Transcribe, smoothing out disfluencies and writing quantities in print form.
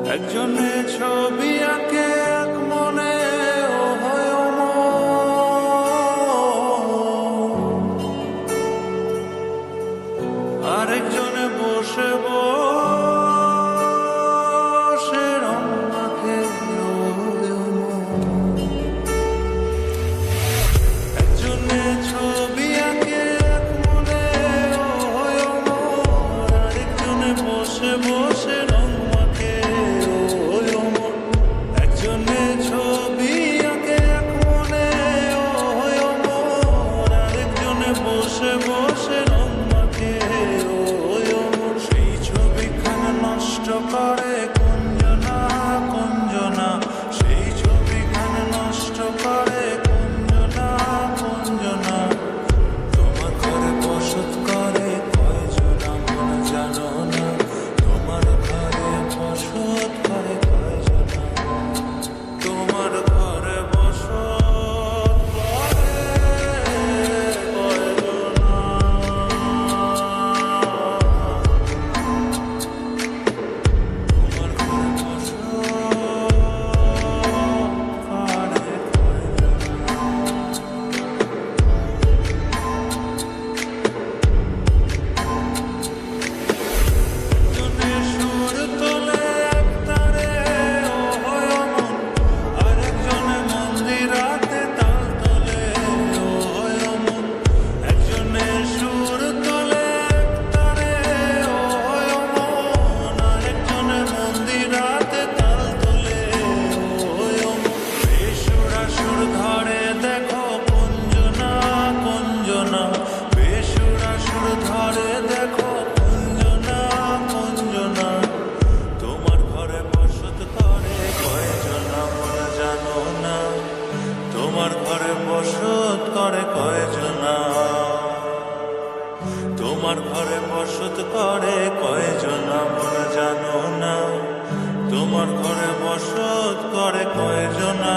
একজনে ছবি আঁকে এক মনে ও হয় আরেকজনে বসে বসে রং মাখে একজনে ছবি আঁকে এক মনে ও হয় আরেকজনে বসে বসে রং মাখে একজনে ছবি আঁকে এক মনে ও হয় আরেকজনে বসে বসে রং মাখে সেই ছবিখানা নষ্ট করে কুঞ্জনা কুঞ্জনা সেই ছবিখানা নষ্ট করে কুঞ্জনা কুঞ্জনা তোমার ঘরে বসত করে কয়জনা মন জানো না তোমার ঘরে বসত করে কয়জনা তোমার ঘরে বসত করে কয়জনা তোমার ঘরে বসত করে একজনে সুর তোলে এক তারে ও হয় অমন আরেকজনে মন্দিরাতে তাল তোলে ও হয় অমন একজনে সুর তোলে এক তারে ও হয় অমন আরেকজনে মন্দিরাতে তাল তোলে ও হয় অমন বেসুরা সুর ধরে দেখো কুঞ্জনা কুঞ্জনা বেসুরা সুর ধরে দেখো কুঞ্জনা কুঞ্জনা তোমার ঘরে বসত করে কয়জনা মন জানো না তোমার ঘরে বসত করে কয়জনা তোমার ঘরে বসত করে কয়জনা মন জানো না তোমার ঘরে বসত করে কয়জনা